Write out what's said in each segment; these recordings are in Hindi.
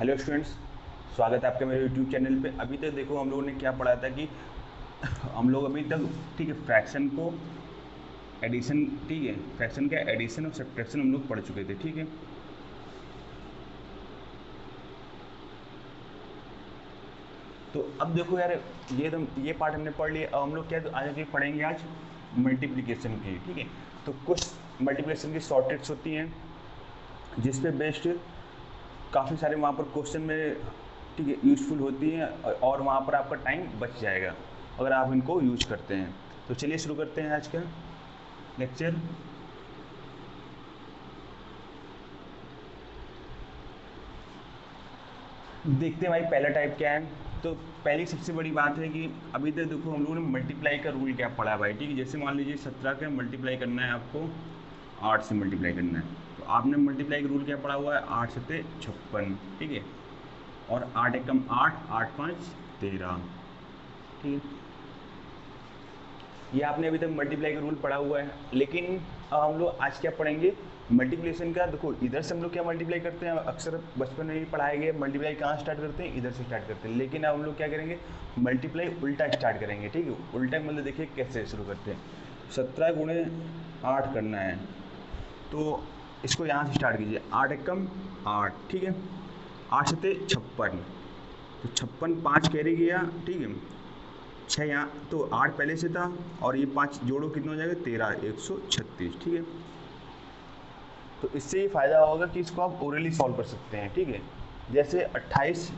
हेलो स्टूडेंट्स, स्वागत है आपके मेरे यूट्यूब चैनल पे। अभी तक देखो हम लोगों ने क्या पढ़ा था कि हम लोग अभी तक ठीक है फ्रैक्शन को एडिशन, ठीक है फ्रैक्शन का एडिशन और सब्ट्रैक्शन हम लोग पढ़ चुके थे। ठीक है, तो अब देखो यार, ये पार्ट हमने पढ़ लिया। अब हम लोग क्या आज आगे पढ़ेंगे आज मल्टीप्लिकेशन की। ठीक है, तो कुछ मल्टीप्लिकेशन की शॉर्ट ट्रिक्स होती हैं जिस पे बेस्ड काफ़ी सारे वहाँ पर क्वेश्चन में ठीक है यूजफुल होती हैं और वहाँ पर आपका टाइम बच जाएगा अगर आप इनको यूज करते हैं। तो चलिए शुरू करते हैं आज का लेक्चर। देखते हैं भाई पहला टाइप क्या है। तो पहली सबसे बड़ी बात है कि अभी तक देखो हम लोगों ने मल्टीप्लाई का रूल क्या पढ़ा है भाई। ठीक है, जैसे मान लीजिए 17 का मल्टीप्लाई करना है आपको 8 से मल्टीप्लाई करना है, तो आपने मल्टीप्लाई का रूल क्या पढ़ा हुआ है 8 सत्ते 56। ठीक है, और 8 एकम 8, 8 5 13। ठीक है, ये आपने अभी तक मल्टीप्लाई का रूल पढ़ा हुआ है। लेकिन हम लोग आज क्या पढ़ेंगे मल्टीप्लिकेशन का। देखो इधर से हम लोग क्या मल्टीप्लाई करते हैं, अक्सर बचपन में भी पढ़ाए गए मल्टीप्लाई कहाँ स्टार्ट करते हैं, इधर से स्टार्ट करते हैं। लेकिन अब हम लोग क्या करेंगे मल्टीप्लाई उल्टा स्टार्ट करेंगे। ठीक है, उल्टा मतलब देखिए कैसे शुरू करते हैं। 17 गुणे 8 करना है, तो इसको यहाँ से स्टार्ट कीजिए। 8 एकम 8, ठीक है, 8 सत्ते 56, तो 56 5 कैरी गया। ठीक है, 6 यहाँ तो 8 पहले से था और ये 5 जोड़ो कितना हो जाएगा 13, 136। ठीक है, तो इससे ये फ़ायदा होगा कि इसको आप ओरली सॉल्व कर सकते हैं। ठीक है, जैसे 28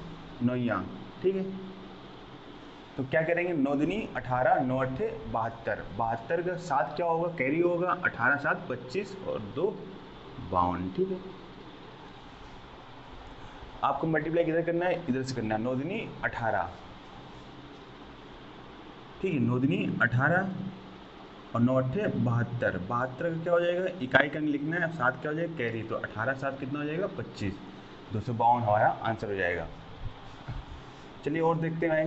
नौया। ठीक है, तो क्या करेंगे 9 दूनी 18, 9 अट्ठे 72, 72 का 7 क्या होगा कैरी होगा, 18 7 25 और 2 52। ठीक है, आपको मल्टीप्लाई किधर करना है, इधर से करना है। 9 दूनी 18, ठीक है, 9 दूनी 18 और 9 अट्ठे 72, 72 का क्या हो जाएगा इकाई का लिखना है। 7 क्या हो जाएगा कैरी, तो 18 7 कितना हो जाएगा 25, 252 हमारा आंसर हो जाएगा। चलिए और देखते हैं।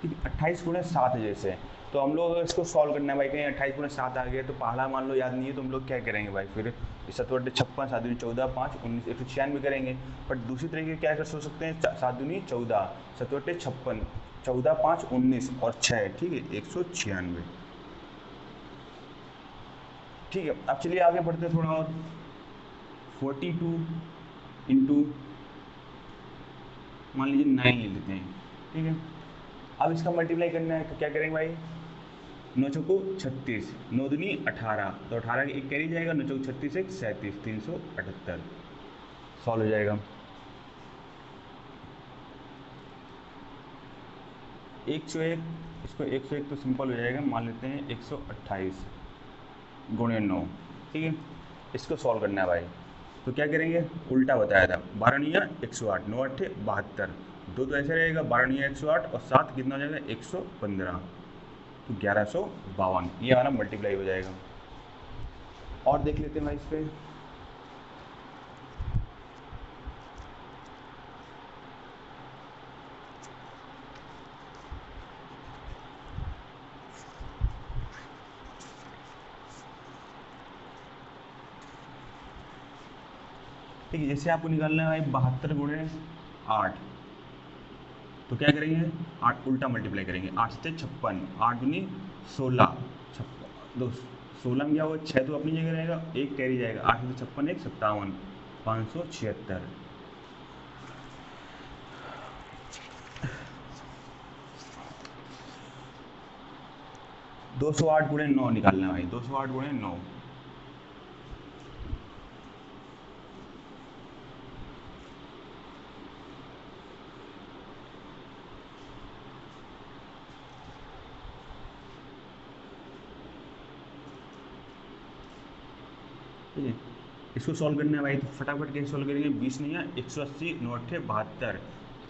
ठीक है, 28 गुणे 7 जैसे, तो हम लोग अगर इसको सॉल्व करना है भाई, कहीं 28 गुणे 7 आ गया तो पहाड़ा मान लो याद नहीं है, तो हम लोग क्या करेंगे भाई फिर 7 56, 7 दूनी 14, 5 19, 196 करेंगे। बट दूसरी तरीके क्या कर सोच सकते हैं, 7 दूनी 14, 7 56, 14 5 19 और 6, ठीक है 196। ठीक है, अब चलिए आगे बढ़ते हैं थोड़ा और। 42 इंटू मान लीजिए 9 ले लेते हैं। ठीक है, अब इसका मल्टीप्लाई करना है तो क्या करेंगे भाई, 9 चौको 36, 9 दूनी 18, तो 18 एक कैरी जाएगा, 9 चौको 36 एक 37, 378 सॉल्व हो जाएगा। 101, इसको 101 तो सिंपल हो जाएगा, मान लेते हैं 128 गुणे 9। ठीक है, इसको सॉल्व करना है भाई, तो क्या करेंगे उल्टा बताया था, 12 निया 108, 9 अट्ठे 72, दो तो ऐसे रहेगा 12 निया 108 और 7 कितना हो जाएगा 115, तो 1152 ये हमारा मल्टीप्लाई हो जाएगा। और देख लेते हैं भाई इस पर। ठीक है, जैसे आपको निकालना है भाई 72 गुणे 8, तो क्या करेंगे 8 उल्टा मल्टीप्लाई करेंगे। 8 से 56, 8 दूनी 16, 56 दो 16 में क्या होगा 6 तो अपनी जगह रहेगा, एक कैरी जाएगा, 8 से 56 एक 57, 576। 208 गुणे 9 निकालना है भाई, 208 गुणे 9। ठीक है, इसको सॉल्व करना है भाई, तो फटाफट कैसे सॉल्व करेंगे, 20 नहीं है 180, 9 अट्ठे 72,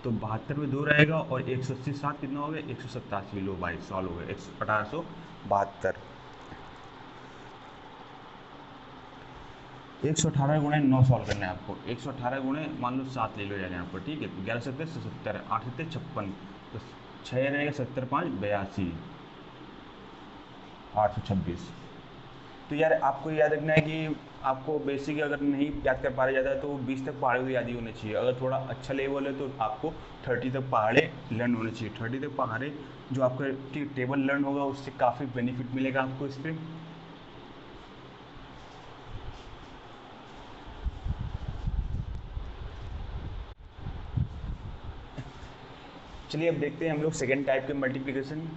तो 72 में 2 रहेगा और 180 7 कितना हो गया 187। लो भाई सॉल्व हो गया 1872। 118 गुणे 9 सॉल्व करना है आपको। 118 गुणे मान लो 7 ले लो यार यहाँ पर। ठीक है, 11 सत्तर 77, 8 सत्तर 56, तो 6 रहेगा 70 5 82, 826। तो यार आपको याद रखना है कि आपको बेसिक अगर नहीं याद कर पा रहे ज़्यादा तो 20 तक पहाड़े तो याद ही होने चाहिए। अगर थोड़ा अच्छा लेवल है तो आपको 30 तक पहाड़े लर्न होने चाहिए। 30 तक पहाड़े जो आपका टेबल लर्न होगा उससे काफ़ी बेनिफिट मिलेगा आपको इस पर। चलिए अब देखते हैं हम लोग सेकेंड टाइप के मल्टीप्लिकेशन।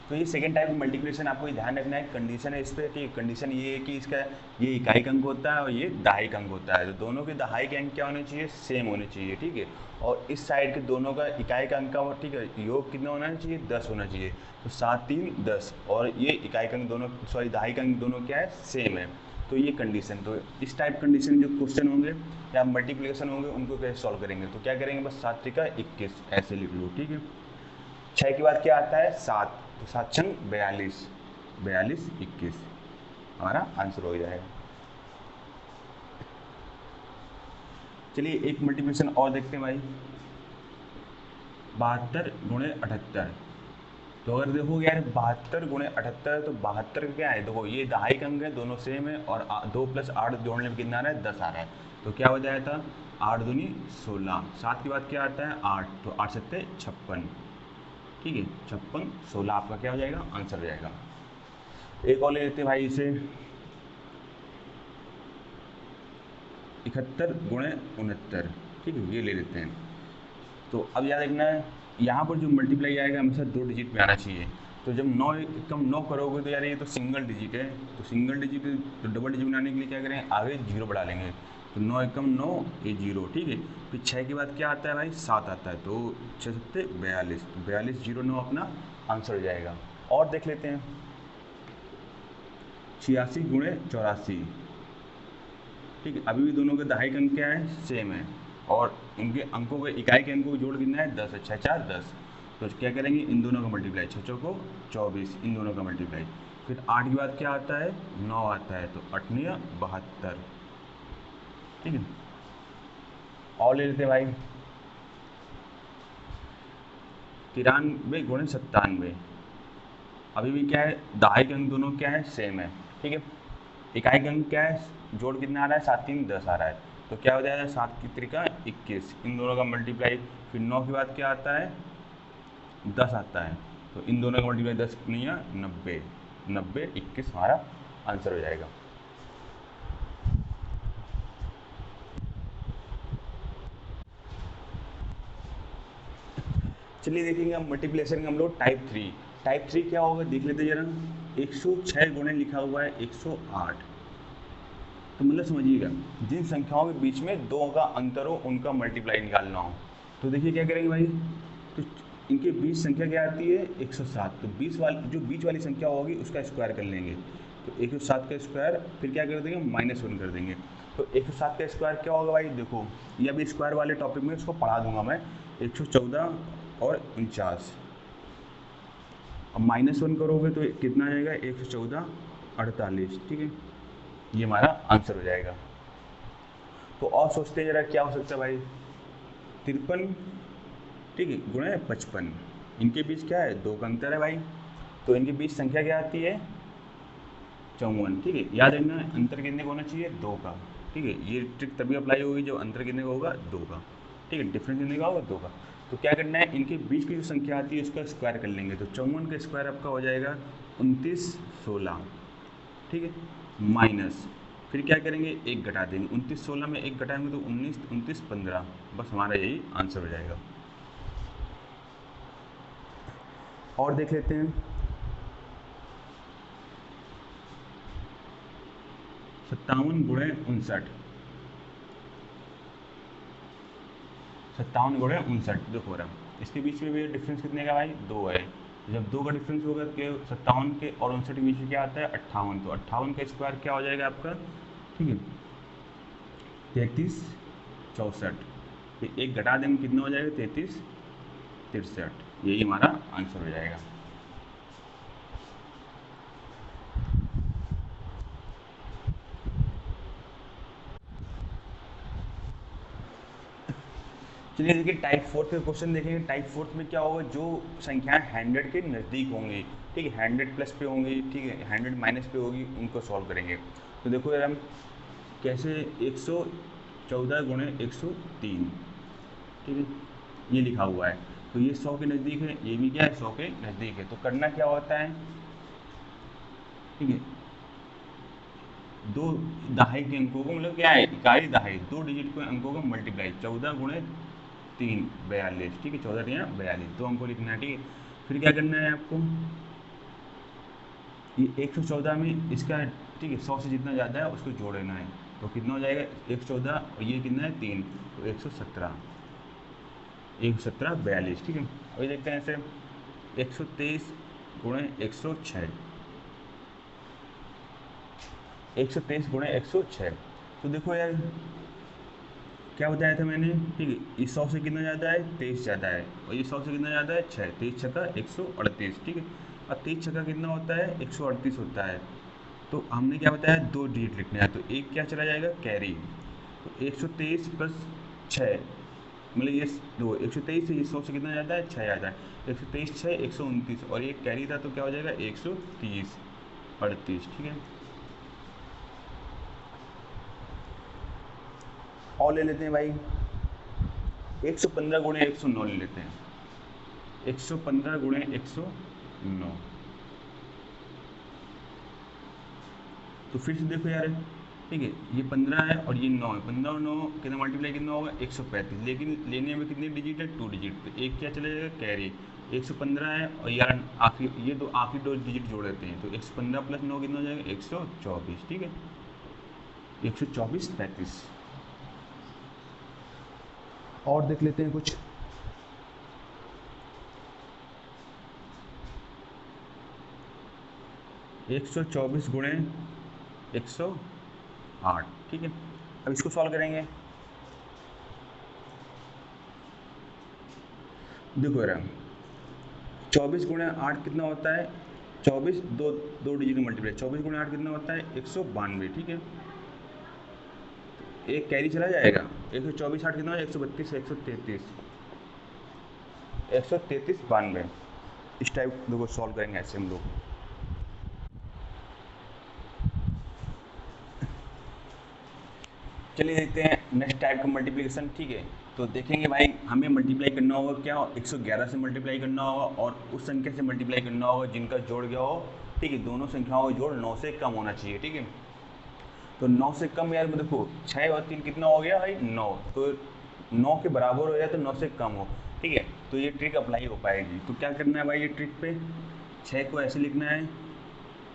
तो ये सेकंड टाइप मल्टीप्लिकेशन आपको ये ध्यान रखना है, कंडीशन है इस पर कि कंडीशन ये है कि इसका ये इकाई अंक होता है और ये दहाई अंक होता है। तो दोनों के दहाई के अंक क्या होने चाहिए, सेम होने चाहिए, ठीक है। और इस साइड के दोनों का इकाई का अंक का, ठीक है, योग कितना होना चाहिए, 10 होना चाहिए। तो 7 3 10 और ये इकाई अंक दोनों, सॉरी दहाई अंक दोनों क्या है, सेम है। तो ये कंडीशन, तो इस टाइप कंडीशन जो क्वेश्चन होंगे या मल्टीप्लिकेशन होंगे उनको कैसे सॉल्व करेंगे, तो क्या करेंगे, बस 7 त्रिका 21 ऐसे लिख लो, ठीक है। 6 के बाद क्या आता है, 7, तो 7 छंग 42, 42 21 हमारा आंसर हो जाएगा। चलिए एक मल्टीप्लिकेशन और देखते हैं भाई, 72 गुणे 78। तो अगर देखो यार 72 गुणे 78, तो 72 क्या है, देखो ये दहाई अंक है, दोनों सेम है, और 2 + 8 जोड़ने में कितना आ रहा है, 10 आ रहा है। तो क्या हो जाएगा, 8 दूनी 16। 7 के बाद क्या आता है, 8, तो 8 7 56, ठीक है, 56 16 आपका क्या हो जाएगा, आंसर हो जाएगा। एक और ले लेते हैं भाई इसे, 71 गुणे 69, ठीक है, ये ले लेते हैं। तो अब याद रखना है, यहाँ पर जो मल्टीप्लाई आएगा हमेशा 2 डिजिट में आना चाहिए। तो जब 9 कम 9 करोगे तो यार ये तो सिंगल डिजिट है, तो सिंगल डिजिट तो डबल डिजिट बनाने के लिए क्या करें, आगे जीरो बढ़ा लेंगे। तो 9 एकम 9, ये जीरो, ठीक है। फिर 6 के बाद क्या आता है भाई, 7 आता है, तो 6 7 42, तो 42 0 9 अपना आंसर हो जाएगा। और देख लेते हैं, 86 गुणे 84, ठीक है, अभी भी दोनों के दहाई का अंक क्या है, सेम है, और इनके अंकों के इकाई के अंकों को जोड़ कितना है, 10 है, 6 4 10। तो क्या करेंगे, इन दोनों का मल्टीप्लाई, 6 चौको 24, इन दोनों का मल्टीप्लाई। फिर 8 के बाद क्या आता है, 9 आता है, तो 8 9 72, ठीक है। और ले लेते हैं भाई, 93 गुणे 97, अभी भी क्या है, दहाई के अंक दोनों क्या है, सेम है, ठीक है। इकाई का अंक क्या है, जोड़ कितना आ रहा है, 7 3 10 आ रहा है, तो क्या हो जाएगा, 7 की त्रिका 21, इन दोनों का मल्टीप्लाई। फिर 9 के बाद क्या आता है, 10 आता है, तो इन दोनों का मल्टीप्लाई, 10 नहीं 90, 90 21 हमारा आंसर हो जाएगा। चलिए देखेंगे हम मल्टीप्लिकेशन का हम लोग टाइप 3। टाइप 3 क्या होगा देख लेते जरा, 106 गुणे लिखा हुआ है 108। तो मतलब समझिएगा, जिन संख्याओं के बीच में 2 का अंतर हो उनका मल्टीप्लाई निकालना हो, तो देखिए क्या करेंगे भाई, तो इनके बीच संख्या क्या आती है, 107, तो 20 वाली जो बीच वाली संख्या होगी उसका स्क्वायर कर लेंगे। तो 107 का स्क्वायर, फिर क्या कर देंगे, -1 कर देंगे। तो 107 का स्क्वायर क्या होगा भाई, देखो ये अभी स्क्वायर वाले टॉपिक में इसको पढ़ा दूंगा मैं। 114 और 49, अब -1 करोगे तो कितना आ जाएगा, 114 48, ठीक है, ये हमारा आंसर हो जाएगा। तो और सोचते हैं जरा क्या हो सकता है भाई, 53, ठीक है, गुणे 55, इनके बीच क्या है, 2 का अंतर है भाई, तो इनके बीच संख्या क्या आती है, 54, ठीक है। याद रखना अंतर कितने का होना चाहिए, 2 का, ठीक है। ये ट्रिक तभी अप्लाई होगी जब अंतर कितने का होगा, 2 का, ठीक है, डिफरेंस कितने का होगा, 2 का। तो क्या करना है, इनके बीच की जो संख्या आती है उसका स्क्वायर कर लेंगे। तो 54 का स्क्वायर आपका हो जाएगा 29 16, ठीक है, माइनस, फिर क्या करेंगे, एक घटा देंगे, 29 16 में एक घटाएंगे तो 19 29 15, बस हमारा यही आंसर हो जाएगा। और देख लेते हैं, 57 गुणे 59, 57 गुणे 59 देखो रहा, इसके बीच में भी डिफरेंस कितने का भाई, 2 है। तो जब 2 का डिफरेंस होगा तो 57 के और 59 के बीच में क्या आता है, 58, तो 58 का स्क्वायर क्या हो जाएगा आपका, ठीक है, 33 64, फिर एक घटा देंगे कितना हो जाएगा, 33 63, यही हमारा आंसर हो जाएगा। चलिए देखिए टाइप फोर्थ के क्वेश्चन देखेंगे। टाइप फोर्थ में क्या होगा, जो संख्याएं 100 के नज़दीक होंगी, ठीक है, 100 प्लस पे होंगी, ठीक है, 100 माइनस पे होगी, उनको सॉल्व करेंगे। तो देखो यार हम कैसे, 114 गुणे 103, ठीक है, ये लिखा हुआ है, तो ये 100 के नज़दीक है, ये भी क्या है 100 के नज़दीक है। तो करना क्या होता है, ठीक है, दो दहाई के अंकों को, मतलब क्या है इकाई दहाई, दो डिजिट के अंकों को मल्टीप्लाई, 14 गुणे 3 42, ठीक है, 14 या 42, दो अंकों लिखना है, ठीक है। फिर क्या करना है आपको, ये 114 में इसका, ठीक है, 100 से जितना ज़्यादा है उसको जोड़ देना है, तो कितना हो जाएगा 114, और ये कितना है 3, तो 117, 117 42, ठीक है। अभी देखते हैं ऐसे 123 गुणे 106, 123 गुणे 106, तो देखो यार क्या बताया था मैंने, ठीक है, ये 100 से कितना ज़्यादा है 23 ज़्यादा है, और ये 100 से कितना ज़्यादा है 6, 23 छक्का 138, ठीक है। अब 23 छक्का कितना होता है 138 होता है, तो हमने क्या बताया दो डिजिट लिखना है, तो एक क्या चला जाएगा कैरी, तो 123 प्लस 6, मतलब ये दो 123 से, ये 100 से कितना ज़्यादा है 6 ज़्यादा है, 123 6 129, और ये कैरी था तो क्या हो जाएगा 130 38, ठीक है। और ले लेते हैं भाई 115 गुणे 109 ले लेते हैं, 115 गुणे 109, तो फिर से देखो यार, ठीक है, ये 15 है और ये 9 है, 15 और 9 कितना मल्टीप्लाई कितना होगा 135, लेकिन लेने में कितने डिजिट है 2 डिजिट, तो एक क्या चला जाएगा कैरी, 115 है, और यार आखिरी ये दो आखिरी दो डिजिट जोड़ देते हैं, तो 115 प्लस 9 कितना हो जाएगा 124, ठीक है, 124 35। और देख लेते हैं कुछ, 124 गुणे 108, ठीक है। अब इसको सॉल्व करेंगे, देखो यार 24 गुणे 8 कितना होता है, 24 दो दो डिजिट में मल्टीप्लाई, 24 गुणे 8 कितना होता है 192, ठीक है, एक कैरी चला जाएगा, 124 8 कितना है 132 133, 133 92, इस टाइप देखो सॉल्व करेंगे ऐसे हम लोग। चलिए देखते हैं नेक्स्ट टाइप का मल्टीप्लिकेशन, ठीक है। तो देखेंगे भाई हमें मल्टीप्लाई करना होगा क्या, 111 से मल्टीप्लाई करना होगा, और उस संख्या से मल्टीप्लाई करना होगा जिनका जोड़ क्या हो, ठीक है, दोनों संख्याओं का जोड़ 9 से कम होना चाहिए, ठीक है। तो 9 से कम यार देखो 6 और 3 कितना हो गया भाई 9, तो 9 के बराबर हो जाए तो 9 से कम हो, ठीक है, तो ये ट्रिक अप्लाई हो पाएगी। तो क्या करना है भाई, ये ट्रिक पे 6 को ऐसे लिखना है,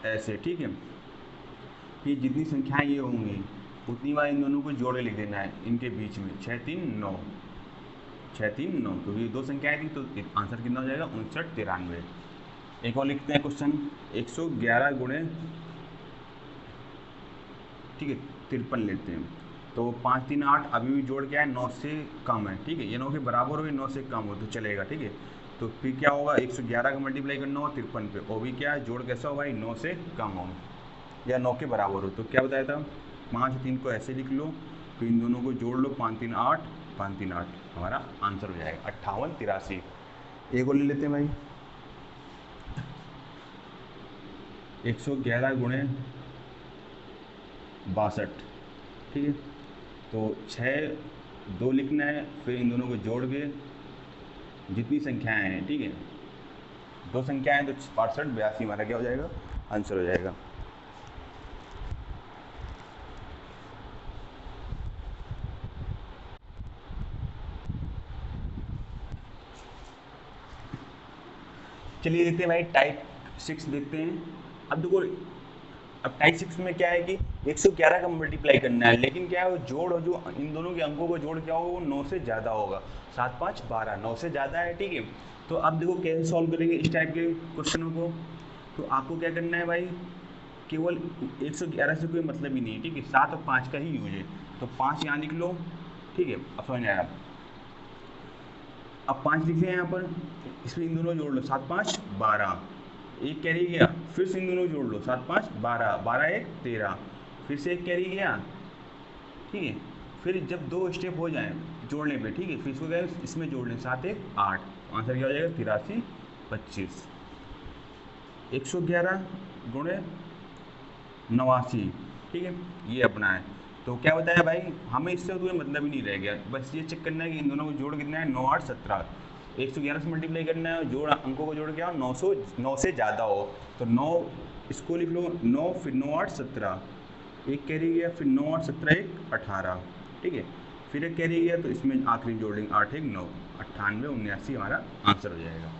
ऐसे, ठीक है, ये जितनी संख्याएं ये होंगी उतनी बार इन दोनों को जोड़ के लिख देना है इनके बीच में, 6 3 9, 6 3 9, क्योंकि दो संख्याएं थी तो आंसर कितना हो जाएगा 59 93। एक और लिखते हैं क्वेश्चन, 111 गुणे, ठीक है, 53 लेते हैं, तो 5 3 8 अभी भी जोड़ क्या है 9 से कम है, ठीक है, ये 9 के बराबर हो 9 से कम हो तो चलेगा, ठीक है। तो फिर क्या होगा 111 का मल्टीप्लाई करना होगा 53 पे, वो भी क्या है जोड़ कैसा हो भाई 9 से कम हो या 9 के बराबर हो, तो क्या बताया था 5 3 को ऐसे लिख लो, फिर इन दोनों को जोड़ लो 5 3 8 5 3 8, हमारा आंसर हो जाएगा 58 83। एक और ले लेते हैं भाई 111 गुणे 62, ठीक है, तो 6 2 लिखना है, फिर इन दोनों को जोड़ के जितनी संख्याएं हैं, ठीक है, दो संख्याएं तो 62 82 हमारा क्या हो जाएगा आंसर हो जाएगा। चलिए देखते हैं भाई टाइप 6 देखते हैं। अब देखो अब टाइप 6 में क्या है कि 111 का मल्टीप्लाई करना है, लेकिन क्या है वो जोड़ और जो इन दोनों के अंकों को जोड़ क्या होगा वो 9 से ज़्यादा होगा, 7 5 12, 9 से ज़्यादा है, ठीक है। तो अब देखो कैसे सॉल्व करेंगे इस टाइप के क्वेश्चनों को, तो आपको क्या करना है भाई, केवल 111 से कोई मतलब ही नहीं है, ठीक है, 7 और 5 का ही यूज है, तो 5 यहाँ लिख लो, ठीक है, अब समझ आया। अब 5 लिखे हैं यहाँ पर, इसमें इन दोनों जोड़ लो 7 5 12, एक कैरी गया, फिर से इन दोनों जोड़ लो 7 5 12 12 1 13, फिर से एक कैरी गया, ठीक है, फिर जब 2 स्टेप हो जाएं जोड़ने पे, ठीक है, फिर इसको क्या है, इसमें जोड़ लें, 7 1 8, आंसर क्या हो जाएगा 83 25। 111 गुणे 89, ठीक है, ये अपना है। तो क्या बताया भाई, हमें इससे कोई मतलब ही नहीं रह गया, बस ये चेक करना है कि इन दोनों को जोड़ कितना है, 9 8 17, 111 से मल्टीप्लाई करना है, जोड़ अंकों को जोड़ क्या 9 से ज़्यादा हो, तो 9 इसको लिख लो 9, फिर 9 8 17, एक कैरी गया, फिर 9 8 17 1 18, ठीक है, फिर एक कैरी गया, तो इसमें आखिरी जोड़ लेंगे 8 1 9, 98 79 हमारा आंसर हो जाएगा।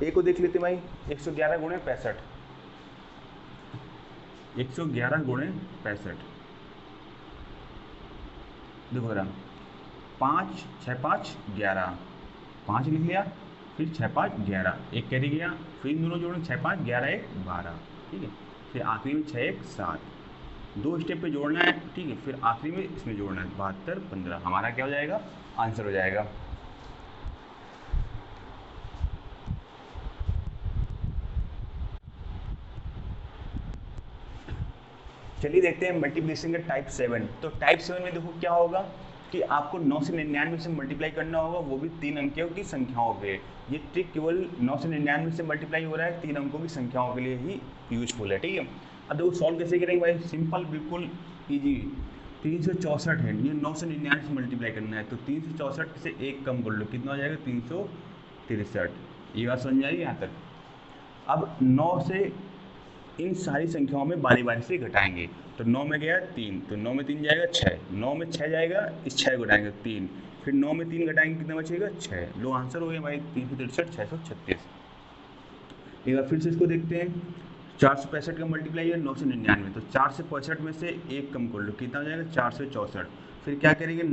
ए को देख लेते भाई, 111 गुणे 65, 111 गुणे 65, देखो जरा, 5 6 5 11, 5 लिख लिया, फिर 6 5 11, एक कैरी गया, फिर इन दोनों जोड़ें 6 5 11 1 12, ठीक है, फिर आखिरी में 6 1 7, 2 स्टेप पे जोड़ना है, ठीक है, फिर आखिरी में इसमें जोड़ना है 72 15, हमारा क्या हो जाएगा, आंसर हो जाएगा। चलिए देखते हैं मल्टीप्लिकेशन का टाइप 7। तो टाइप 7 में देखो क्या होगा कि आपको 9 से 99 से मल्टीप्लाई करना होगा, वो भी 3 अंकों की संख्याओं पे। ये ट्रिक केवल 9 से 99 से मल्टीप्लाई हो रहा है, 3 अंकों की संख्याओं के लिए ही यूजफुल है, ठीक है। अब देखो सॉल्व कैसे करेंगे भाई, सिंपल, बिल्कुल ईजी। 364 है, ये 9 से 99 से मल्टीप्लाई करना है, तो 364 से एक कम कर लो, कितना हो जाएगा 363। ये बात समझ आई यहाँ तक। अब 9 से इन सारी संख्याओं में बारी बारी से घटाएंगे, तो 9 में गया 3, तो 9 में 3 जाएगा 6, 9 में 6 जाएगा, इस 6 को घटाएंगे 3, फिर 9 में 3 घटाएंगे, कितना बचेगा 6। लो आंसर हो गया भाई 363 636। एक बार फिर से इसको देखते हैं, 465 का मल्टीप्लाई है 9 से 99, तो 4 से 65 में से एक कम कर लो, कितना हो जाएगा 4 से 64। फिर क्या करेंगे,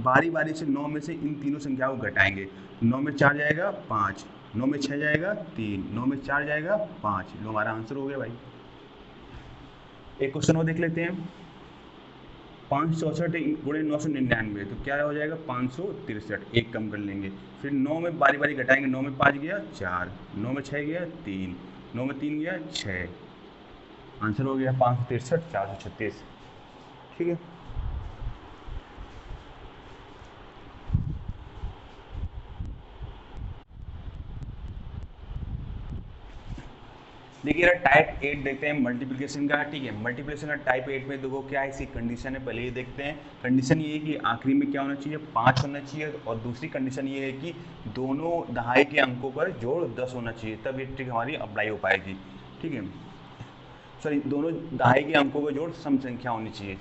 बारी बारी से 9 में से इन तीनों संख्याओं को घटाएंगे, 9 में 4 जाएगा 5, 9 में 6 जाएगा 3, 9 में 4 जाएगा 5, लो हमारा आंसर हो गया भाई। एक क्वेश्चन और देख लेते हैं, 564 गुणे 999, तो क्या हो जाएगा 563, एक कम कर लेंगे, फिर 9 में बारी बारी घटाएंगे, 9 में 5 गया 4, 9 में 6 गया 3, 9 में 3 गया 6, आंसर हो गया 563 436, ठीक है। देखिए टाइप 8 देखते हैं मल्टीप्लिकेशन का, ठीक है। मल्टीप्लिकेशन का टाइप 8 में देखो क्या है, इसकी कंडीशन है, पहले ये देखते हैं। कंडीशन ये है कि आखिरी में क्या होना चाहिए, 5 होना चाहिए, और दूसरी कंडीशन ये है कि दोनों दहाई के अंकों पर जोड़ 10 होना चाहिए, तब ये ट्रिक हमारी अप्लाई हो पाएगी, ठीक है। सॉरी, दोनों दहाई के अंकों पर जोड़ सम संख्या होनी चाहिए,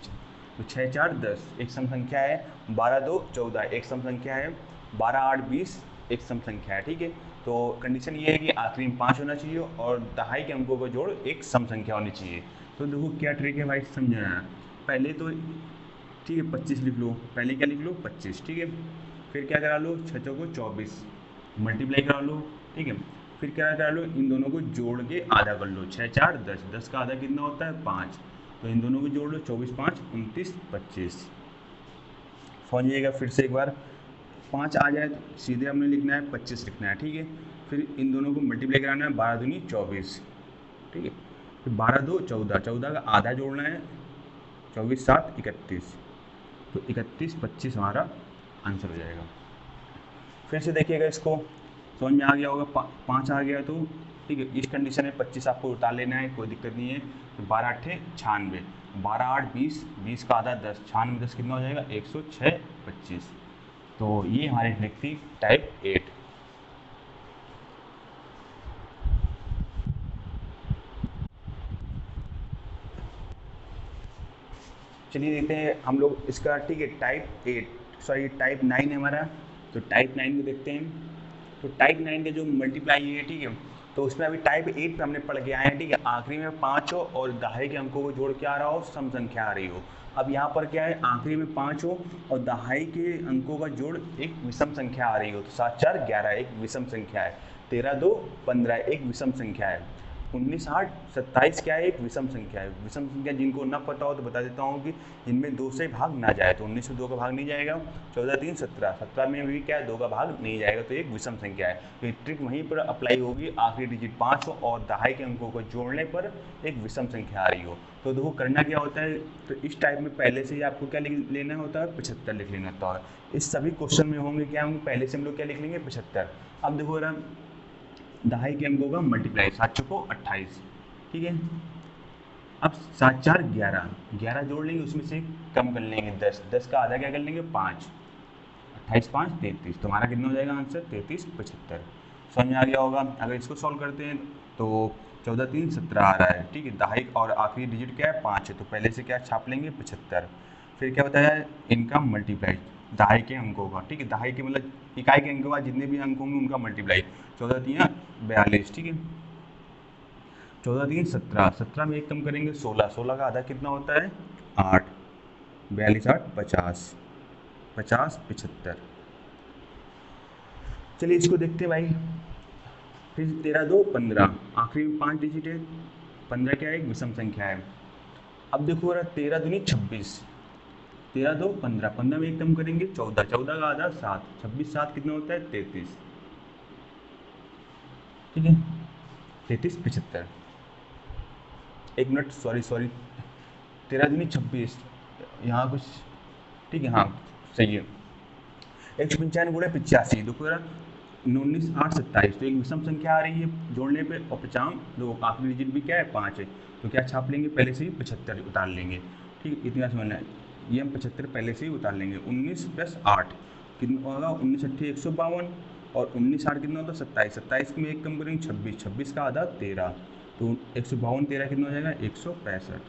तो 6 4 10 एक सम संख्या है, 12 2 14 एक सम संख्या है, 12 8 20 एक सम संख्या है, ठीक है। तो कंडीशन ये है कि आखिरी में 5 होना चाहिए और दहाई के अंकों का जोड़ एक सम संख्या होनी चाहिए। तो देखो क्या ट्रिक है भाई, समझना। पहले तो ठीक है 25 लिख लो, पहले क्या लिख लो 25, ठीक है। फिर क्या करा लो 6 को 24 मल्टीप्लाई करा लो, ठीक है। फिर क्या करा लो, इन दोनों को जोड़ के आधा कर लो, 6 4 10, 10 का आधा कितना होता है 5, तो इन दोनों को जोड़ लो, 24 5 29 25। समझिएगा फिर से एक बार, 5 आ जाए तो सीधे हमने लिखना है 25 लिखना है, ठीक है। फिर इन दोनों को मल्टीप्लाई कराना है, 12 दूनी 24, ठीक है। फिर 12 2 14, 14 का आधा जोड़ना है, 24 7 31, तो 31 25 हमारा आंसर हो जाएगा। फिर से देखिएगा, इसको समझ में आ गया होगा, 5 आ गया तो ठीक है। इस कंडीशन में 25 आपको उतार लेना है, कोई दिक्कत नहीं है। तो 12 8 96, 12 8 20, 20 का आधा 10, 96 10 कितना हो जाएगा 106 25। तो ये हमारी ट्रिक थी टाइप 8। चलिए देखते हैं हम लोग इसका, ठीक है। टाइप 8 सॉरी टाइप 9 है हमारा, तो टाइप 9 को देखते हैं। तो टाइप 9 के जो मल्टीप्लाई है, ठीक है, तो उसमें अभी टाइप 8 पे हमने पढ़ के आए हैं, ठीक है। आखिरी में 5 हो और दहाई के अंकों को जोड़ के आ रहा हो, सम संख्या आ रही हो। अब यहाँ पर क्या है, आखिरी में 5 हो और दहाई के अंकों का जोड़ एक विषम संख्या आ रही हो, तो 7 4 11 एक विषम संख्या है, 13 2 15 एक विषम संख्या है। 19 8 27 क्या है, एक विषम संख्या है। विषम संख्या जिनको ना पता हो तो बता देता हूँ कि इनमें 2 से भाग ना जाए, तो 19 में 2 का भाग नहीं जाएगा। 14 3 17, 17 में भी क्या है, 2 का भाग नहीं जाएगा, तो एक विषम संख्या है। तो ट्रिक वहीं पर अप्लाई होगी, आखिरी डिजिट 5 हो और दहाई के अंकों को जोड़ने पर एक विषम संख्या आ रही हो। तो देखो करना क्या होता है, तो इस टाइप में पहले से ही आपको क्या लिख लेना होता है, 75 लिख लेना होता है। इस सभी क्वेश्चन में होंगे क्या, हम पहले से हम लोग क्या लिख लेंगे, 75। अब देखो जरा, दहाई के अंकों का मल्टीप्लाई, 7 चौको 28, ठीक है। अब 7 4 11, 11 जोड़ लेंगे, उसमें से कम कर लेंगे 10, 10 का आधा क्या कर लेंगे 5, 28 5 33, तुम्हारा कितना हो जाएगा आंसर 33 75। समझ में आ गया होगा। अगर इसको सॉल्व करते हैं तो 14 3 17 आ रहा है, ठीक है। दहाई और आखिरी डिजिट क्या है 5 है, तो पहले से क्या छाप लेंगे 75। फिर क्या बताया, इनका मल्टीप्लाई दहाई के अंकों का, ठीक है। दहाई के मतलब इकाई के अंकों का, जितने भी अंक होंगे उनका मल्टीप्लाई, 14 3 42, ठीक है। 14 3 17, 17 में एक कम करेंगे 16, 16 का आधा कितना होता है 8, 42 8 50, 50 75। चलिए इसको देखते हैं भाई। फिर 13 2 15, आखिरी में 5 डिजिट है, 15 क्या है, एक विषम संख्या है। अब देखो रहा 13 दूनी 26, 13 2 15, 15 में एक कम करेंगे 14, 14 का आधा 7, 26 7 कितना होता है 33, ठीक है। 33 75, एक मिनट, सॉरी सॉरी, 13 दूनी 26, यहाँ कुछ, ठीक है, हाँ सही है। 195 गुणे 85, देखो जरा 19 8 27, तो एक विषम संख्या आ रही है जोड़ने पे, और 55 दो आखिरी डिजिट भी क्या है 5 है, तो क्या छाप लेंगे, पहले से ही 75 उतार लेंगे, ठीक है। इतना समझना है, ये हम 75 पहले से ही उतार लेंगे। 19 + 8 कितना होगा, 19 8 152, और 19 8 कितना होता है 27, 27 में एक कम करेंगे 26, 26 का आधा 13, तो 152 13 कितना हो जाएगा 165।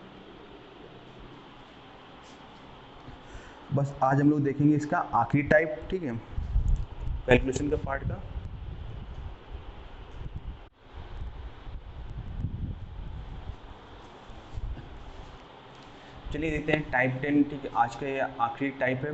बस आज हम लोग देखेंगे इसका आखिरी टाइप, ठीक है, कैलकुलेशन का पार्ट का। चलिए देखते हैं टाइप 10, ठीक है। आज का ये आखिरी टाइप है,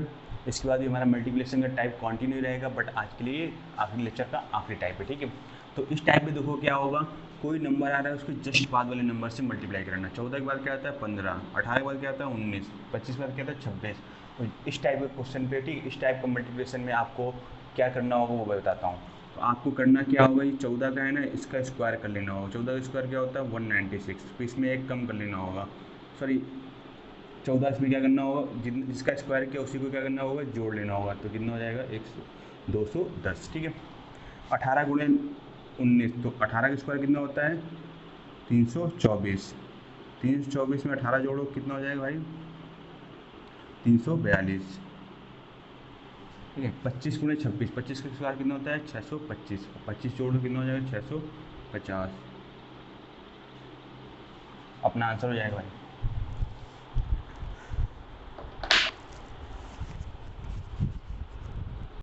इसके बाद भी हमारा मल्टीप्लिकेशन का टाइप कंटिन्यू रहेगा, बट आज के लिए आखिरी लेक्चर का आखिरी टाइप है, ठीक है। तो इस टाइप में देखो क्या होगा, कोई नंबर आ रहा है उसके जस्ट बाद वाले नंबर से मल्टीप्लाई करना। 14 के बाद क्या आता है 15, 18 के बाद क्या आता है 19, 25 के बाद क्या आता है 26। तो इस टाइप के क्वेश्चन पे, ठीक, इस टाइप का मल्टीप्लिकेशन में आपको क्या करना होगा वो मैं बताता हूँ। तो आपको करना क्या होगा, ये 14 का है ना, इसका स्क्वायर कर लेना होगा। 14 का स्क्वायर क्या होता है 196, तो इसमें एक कम कर लेना होगा, सॉरी 14, इसमें क्या करना होगा, जिसका स्क्वायर किया उसी को क्या करना होगा, जोड़ लेना होगा, तो कितना हो जाएगा 210, ठीक है। 18 गुणे 19, तो 18 का स्क्वायर कितना होता है 324, 324 में 18 जोड़ो कितना हो जाएगा भाई 342, ठीक है। 25 गुणे 26, 25 का स्क्वायर कितना होता है 625, 25 जोड़ो कितना हो जाएगा 650, अपना आंसर हो जाएगा भाई।